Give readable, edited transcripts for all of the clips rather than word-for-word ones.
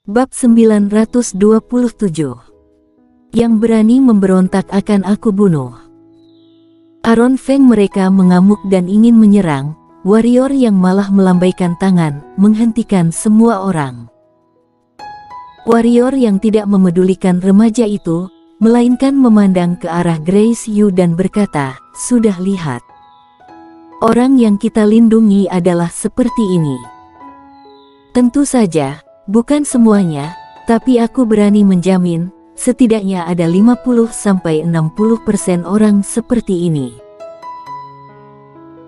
Bab 927. Yang berani memberontak akan aku bunuh. Aaron Feng mereka mengamuk dan ingin menyerang, warrior yang malah melambaikan tangan, menghentikan semua orang. Warrior yang tidak memedulikan remaja itu, melainkan memandang ke arah Grace Yu dan berkata, "Sudah lihat. Orang yang kita lindungi adalah seperti ini." Tentu saja, bukan semuanya, tapi aku berani menjamin, setidaknya ada 50-60% orang seperti ini.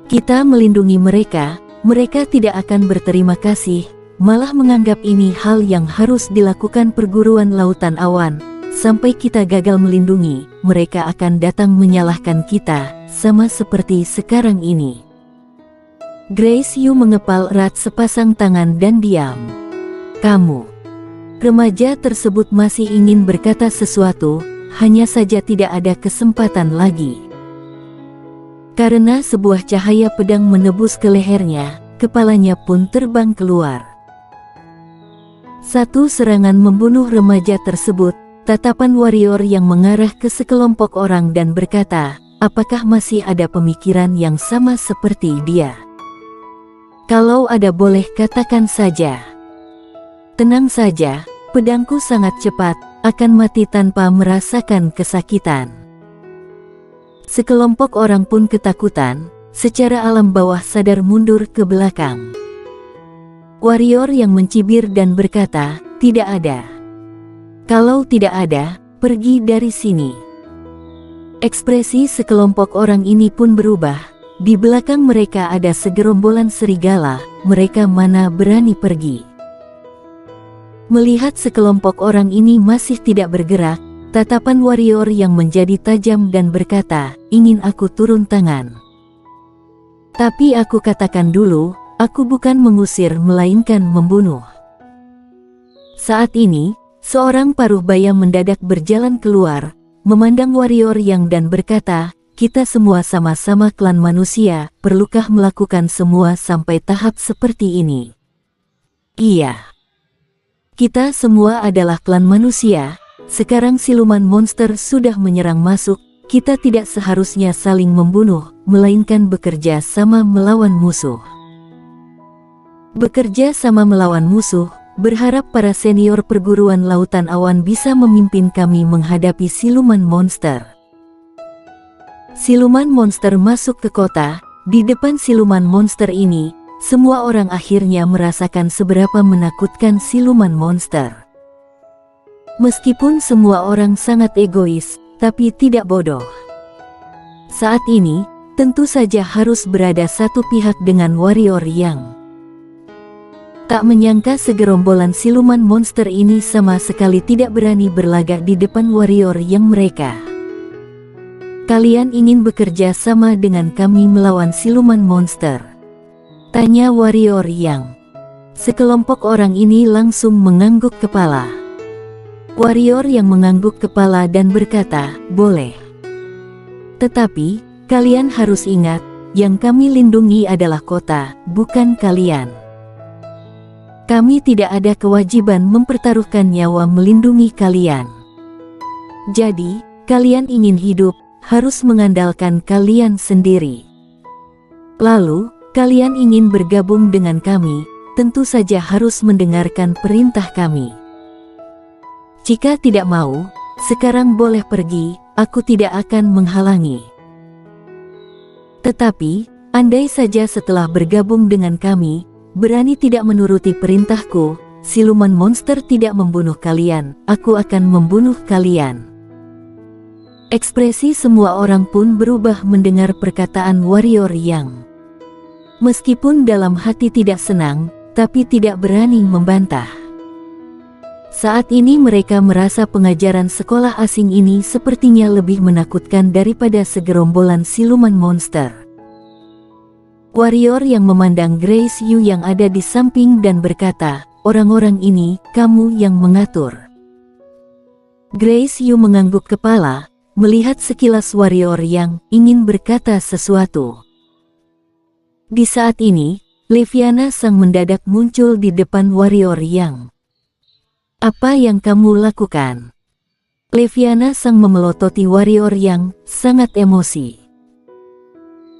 Kita melindungi mereka, mereka tidak akan berterima kasih, malah menganggap ini hal yang harus dilakukan perguruan lautan awan. Sampai kita gagal melindungi, mereka akan datang menyalahkan kita, sama seperti sekarang ini. Grace Yu mengepal erat sepasang tangan dan diam. "Kamu." Remaja tersebut masih ingin berkata sesuatu, hanya saja tidak ada kesempatan lagi. Karena sebuah cahaya pedang menebus ke lehernya, kepalanya pun terbang keluar. Satu serangan membunuh remaja tersebut, tatapan warrior yang mengarah ke sekelompok orang dan berkata, "Apakah masih ada pemikiran yang sama seperti dia? Kalau ada boleh katakan saja." "Tenang saja, pedangku sangat cepat, akan mati tanpa merasakan kesakitan." Sekelompok orang pun ketakutan, secara alam bawah sadar mundur ke belakang. Warrior yang mencibir dan berkata, "Tidak ada. Kalau tidak ada, pergi dari sini." Ekspresi sekelompok orang ini pun berubah. Di belakang mereka ada segerombolan serigala, mereka mana berani pergi. Melihat sekelompok orang ini masih tidak bergerak, tatapan warrior yang menjadi tajam dan berkata, "Ingin aku turun tangan. Tapi aku katakan dulu, aku bukan mengusir melainkan membunuh." Saat ini, seorang paruh baya mendadak berjalan keluar, memandang warrior yang dan berkata, "Kita semua sama-sama klan manusia, perlukah melakukan semua sampai tahap seperti ini?" "Iya. Kita semua adalah klan manusia, sekarang siluman monster sudah menyerang masuk, kita tidak seharusnya saling membunuh, melainkan bekerja sama melawan musuh." Bekerja sama melawan musuh, berharap para senior perguruan lautan awan bisa memimpin kami menghadapi siluman monster. Siluman monster masuk ke kota, di depan siluman monster ini, semua orang akhirnya merasakan seberapa menakutkan siluman monster. Meskipun semua orang sangat egois, tapi tidak bodoh. Saat ini, tentu saja harus berada satu pihak dengan warrior yang tak menyangka segerombolan siluman monster ini sama sekali tidak berani berlagak di depan warrior yang mereka. "Kalian ingin bekerja sama dengan kami melawan siluman monster?" tanya warrior yang. Sekelompok orang ini langsung mengangguk kepala. Warrior yang mengangguk kepala dan berkata, "Boleh. Tetapi, kalian harus ingat, yang kami lindungi adalah kota, bukan kalian. Kami tidak ada kewajiban mempertaruhkan nyawa melindungi kalian. Jadi, kalian ingin hidup, harus mengandalkan kalian sendiri. Lalu, kalian ingin bergabung dengan kami, tentu saja harus mendengarkan perintah kami. Jika tidak mau, sekarang boleh pergi, aku tidak akan menghalangi. Tetapi, andai saja setelah bergabung dengan kami, berani tidak menuruti perintahku, siluman monster tidak membunuh kalian, aku akan membunuh kalian." Ekspresi semua orang pun berubah mendengar perkataan warrior yang. Meskipun dalam hati tidak senang, tapi tidak berani membantah. Saat ini mereka merasa pengajaran sekolah asing ini sepertinya lebih menakutkan daripada segerombolan siluman monster. Warrior yang memandang Grace Yu yang ada di samping dan berkata, "Orang-orang ini, kamu yang mengatur." Grace Yu mengangguk kepala, melihat sekilas warrior yang ingin berkata sesuatu. Di saat ini, Leviana sang mendadak muncul di depan warrior yang. Apa yang kamu lakukan? Leviana sang memelototi warrior yang sangat emosi.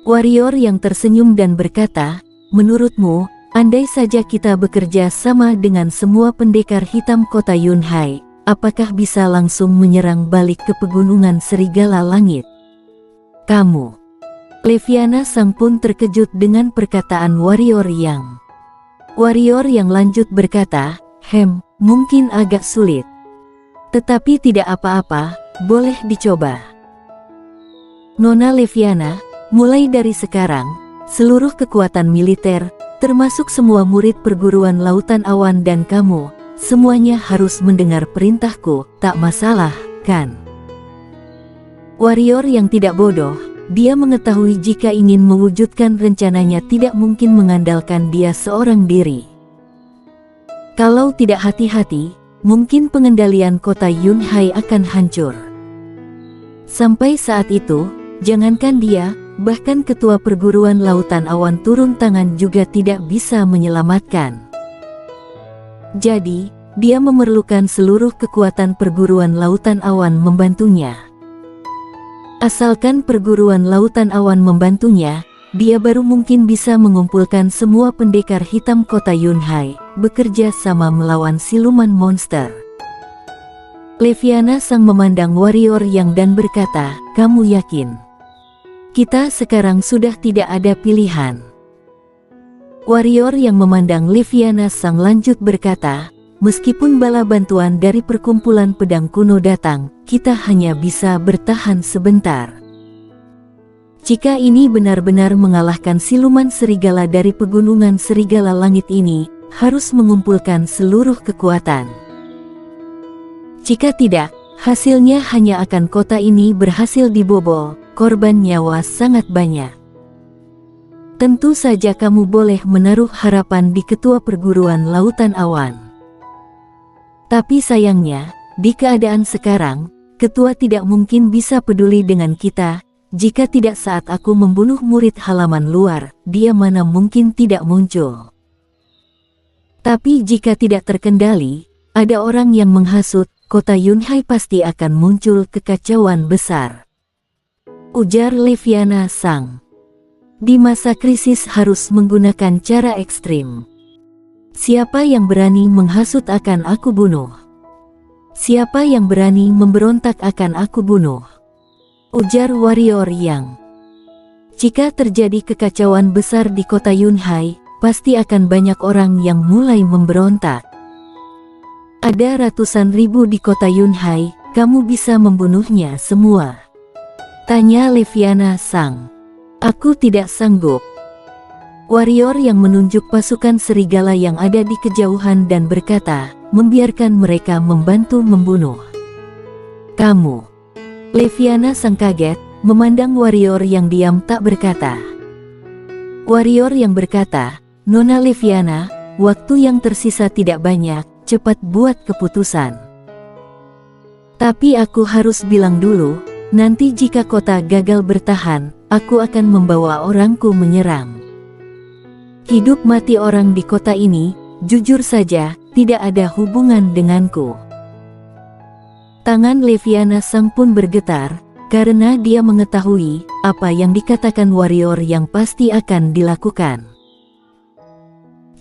Warrior yang tersenyum dan berkata, menurutmu, andai saja kita bekerja sama dengan semua pendekar hitam kota Yunhai, apakah bisa langsung menyerang balik ke pegunungan Serigala Langit? Kamu. Leviana sang pun terkejut dengan perkataan warrior yang. Warrior yang lanjut berkata, mungkin agak sulit. Tetapi tidak apa-apa, boleh dicoba. Nona Leviana, mulai dari sekarang, seluruh kekuatan militer, termasuk semua murid perguruan lautan awan dan kamu, semuanya harus mendengar perintahku, tak masalah, kan? Warrior yang tidak bodoh, dia mengetahui jika ingin mewujudkan rencananya tidak mungkin mengandalkan dia seorang diri. Kalau tidak hati-hati, mungkin pengendalian kota Yunhai akan hancur. Sampai saat itu, jangankan dia, bahkan ketua perguruan lautan awan turun tangan juga tidak bisa menyelamatkan. Jadi, dia memerlukan seluruh kekuatan perguruan lautan awan membantunya. Asalkan perguruan lautan awan membantunya, dia baru mungkin bisa mengumpulkan semua pendekar hitam kota Yunhai, bekerja sama melawan siluman monster. Leviana sang memandang warrior yang dan berkata, kamu yakin? Kita sekarang sudah tidak ada pilihan. Warrior yang memandang Leviana sang lanjut berkata, meskipun bala bantuan dari perkumpulan pedang kuno datang, kita hanya bisa bertahan sebentar. Jika ini benar-benar mengalahkan siluman serigala dari pegunungan Serigala Langit ini, harus mengumpulkan seluruh kekuatan. Jika tidak, hasilnya hanya akan kota ini berhasil dibobol, korban nyawa sangat banyak. Tentu saja kamu boleh menaruh harapan di ketua perguruan lautan awan. Tapi sayangnya, di keadaan sekarang, ketua tidak mungkin bisa peduli dengan kita. Jika tidak saat aku membunuh murid halaman luar, dia mana mungkin tidak muncul. Tapi jika tidak terkendali, ada orang yang menghasut, kota Yunhai pasti akan muncul kekacauan besar. Ujar Leviana sang. Di masa krisis harus menggunakan cara ekstrim. Siapa yang berani menghasut akan aku bunuh. Siapa yang berani memberontak akan aku bunuh. Ujar warrior yang. Jika terjadi kekacauan besar di kota Yunhai, pasti akan banyak orang yang mulai memberontak. Ada ratusan ribu di kota Yunhai, kamu bisa membunuhnya semua? Tanya Leviana sang. Aku tidak sanggup. Warrior yang menunjuk pasukan serigala yang ada di kejauhan dan berkata, membiarkan mereka membantu membunuh. Kamu. Leviana sang kaget, memandang warrior yang diam tak berkata. Warrior yang berkata, Nona Leviana, waktu yang tersisa tidak banyak, cepat buat keputusan. Tapi aku harus bilang dulu, nanti jika kota gagal bertahan, aku akan membawa orangku menyerang. Hidup mati orang di kota ini, jujur saja, tidak ada hubungan denganku. Tangan Leviana sang pun bergetar, karena dia mengetahui apa yang dikatakan warrior yang pasti akan dilakukan.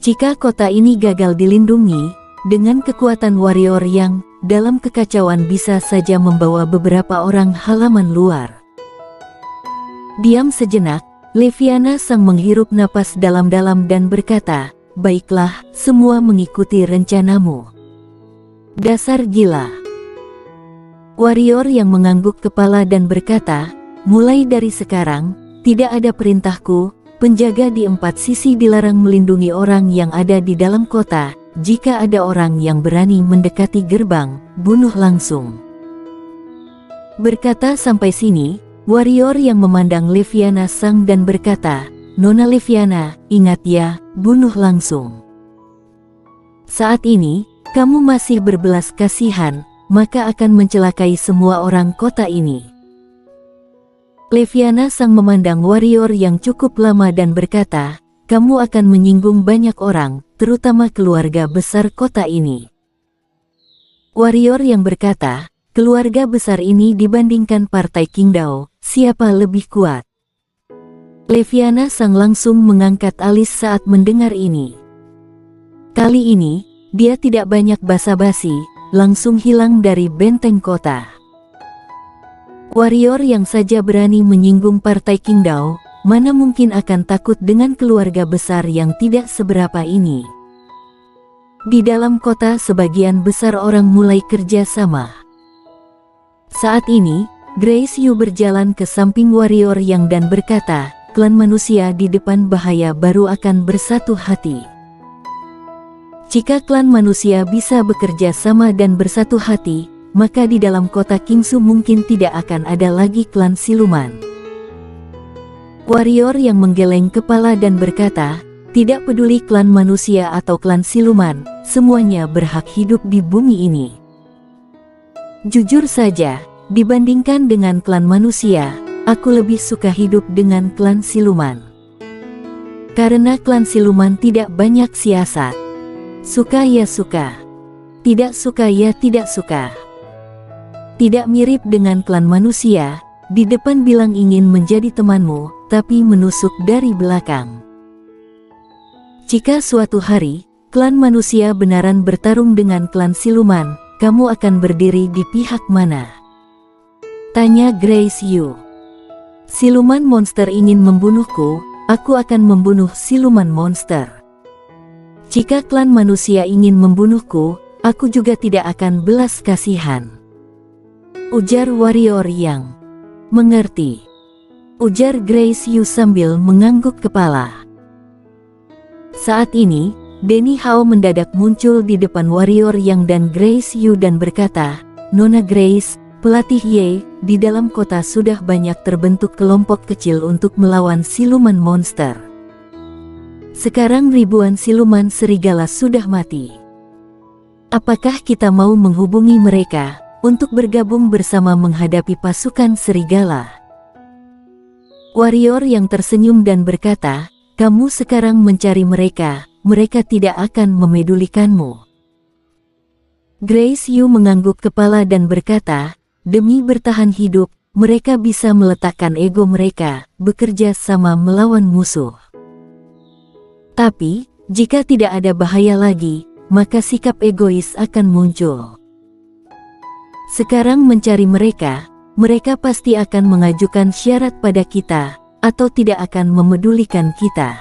Jika kota ini gagal dilindungi, dengan kekuatan warrior yang dalam kekacauan bisa saja membawa beberapa orang halaman luar. Diam sejenak, Leviana sang menghirup napas dalam-dalam dan berkata, baiklah, semua mengikuti rencanamu. Dasar gila. Warrior yang mengangguk kepala dan berkata, mulai dari sekarang, tidak ada perintahku, penjaga di 4 sisi dilarang melindungi orang yang ada di dalam kota, jika ada orang yang berani mendekati gerbang, bunuh langsung. Berkata sampai sini, warrior yang memandang Leviana sang dan berkata, Nona Leviana, ingat ya, bunuh langsung. Saat ini, kamu masih berbelas kasihan, maka akan mencelakai semua orang kota ini. Leviana sang memandang warrior yang cukup lama dan berkata, kamu akan menyinggung banyak orang, terutama keluarga besar kota ini. Warrior yang berkata, keluarga besar ini dibandingkan Partai Qingdao, siapa lebih kuat? Leviana Sang langsung mengangkat alis saat mendengar ini. Kali ini, dia tidak banyak basa-basi, langsung hilang dari benteng kota. Warrior yang saja berani menyinggung Partai Qingdao, mana mungkin akan takut dengan keluarga besar yang tidak seberapa ini. Di dalam kota sebagian besar orang mulai kerja sama. Saat ini, Grace Yu berjalan ke samping Warrior yang dan berkata, klan manusia di depan bahaya baru akan bersatu hati. Jika klan manusia bisa bekerja sama dan bersatu hati, maka di dalam kota Qingsu mungkin tidak akan ada lagi klan siluman. Warrior yang menggeleng kepala dan berkata, tidak peduli klan manusia atau klan siluman, semuanya berhak hidup di bumi ini. Jujur saja, dibandingkan dengan klan manusia, aku lebih suka hidup dengan klan siluman. Karena klan siluman tidak banyak siasat. Suka ya suka, tidak suka ya tidak suka. Tidak mirip dengan klan manusia, di depan bilang ingin menjadi temanmu, tapi menusuk dari belakang. Jika suatu hari, klan manusia benaran bertarung dengan klan siluman, kamu akan berdiri di pihak mana? Tanya Grace Yu. Siluman monster ingin membunuhku, aku akan membunuh siluman monster. Jika klan manusia ingin membunuhku, aku juga tidak akan belas kasihan. Ujar Warrior yang mengerti. Ujar Grace Yu sambil mengangguk kepala. Saat ini, Denny Hao mendadak muncul di depan Warrior yang dan Grace Yu dan berkata, Nona Grace, pelatih Ye, di dalam kota sudah banyak terbentuk kelompok kecil untuk melawan siluman monster. Sekarang ribuan siluman serigala sudah mati. Apakah kita mau menghubungi mereka untuk bergabung bersama menghadapi pasukan serigala? Warrior yang tersenyum dan berkata, kamu sekarang mencari mereka, mereka tidak akan memedulikanmu. Grace Yu mengangguk kepala dan berkata, demi bertahan hidup, mereka bisa meletakkan ego mereka, bekerja sama melawan musuh. Tapi, jika tidak ada bahaya lagi, maka sikap egois akan muncul. Sekarang mencari mereka, mereka pasti akan mengajukan syarat pada kita, atau tidak akan memedulikan kita.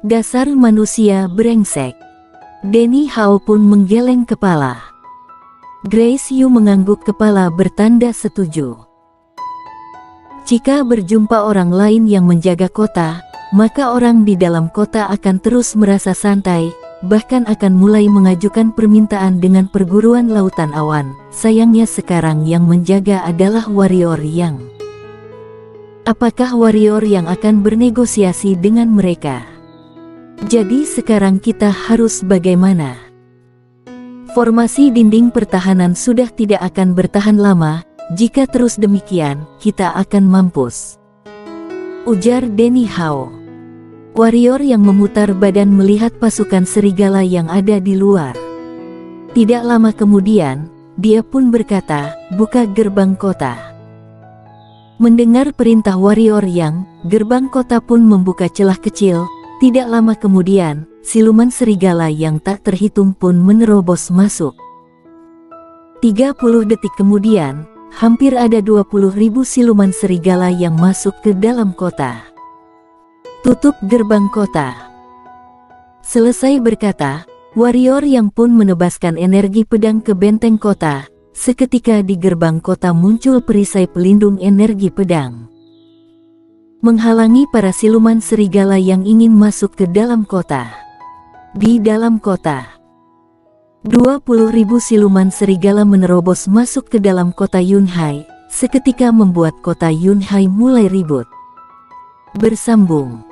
Dasar manusia brengsek. Denny Hao pun menggeleng kepala. Grace Yu mengangguk kepala bertanda setuju. Jika berjumpa orang lain yang menjaga kota, maka orang di dalam kota akan terus merasa santai, bahkan akan mulai mengajukan permintaan dengan perguruan lautan awan. Sayangnya sekarang yang menjaga adalah Warrior yang. Apakah Warrior yang akan bernegosiasi dengan mereka? Jadi sekarang kita harus bagaimana? Formasi dinding pertahanan sudah tidak akan bertahan lama, jika terus demikian, kita akan mampus. Ujar Denny Hao. Warrior yang memutar badan melihat pasukan serigala yang ada di luar. Tidak lama kemudian, dia pun berkata, buka gerbang kota. Mendengar perintah Warrior yang, gerbang kota pun membuka celah kecil. Tidak lama kemudian, siluman serigala yang tak terhitung pun menerobos masuk. 30 detik kemudian, hampir ada 20.000 siluman serigala yang masuk ke dalam kota. Tutup gerbang kota. Selesai berkata, Warrior yang pun menebaskan energi pedang ke benteng kota. Seketika di gerbang kota muncul perisai pelindung energi pedang, menghalangi para siluman serigala yang ingin masuk ke dalam kota. Di dalam kota, 20.000 siluman serigala menerobos masuk ke dalam kota Yunhai, seketika membuat kota Yunhai mulai ribut. Bersambung.